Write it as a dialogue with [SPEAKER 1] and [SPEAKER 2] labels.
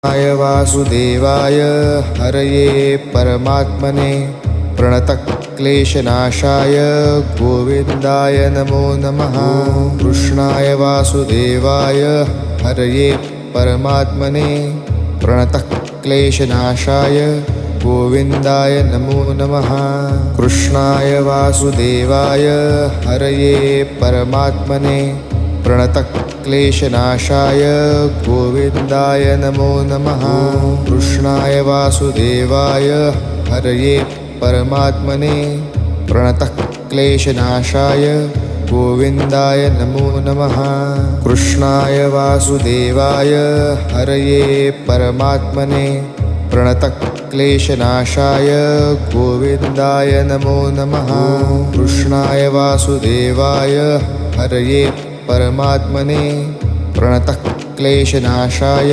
[SPEAKER 1] कृष्णाय वासुदेवाय हरये परमात्मने प्रणतक्लेशनाशाय गोविन्दाय नमो नमः। कृष्णाय वासुदेवाय हरये परमात्मने प्रणतक्लेशनाशाय गोविन्दाय नमो नमः। कृष्णाय वासुदेवाय हरये परमात्मने प्रणतक्लेशनाशाय गोविन्दाय नमो नमः। कृष्णाय वासुदेवाय हरये परमात्मने प्रणतक्लेशनाशाय गोविन्दाय नमो नमः। कृष्णाय वासुदेवाय हरये परमात्मने प्रणतक्लेशनाशाय गोविन्दाय नमो नमः। कृष्णाय वासुदेवाय हरये परमात्मने प्रणतक्लेशनाशाय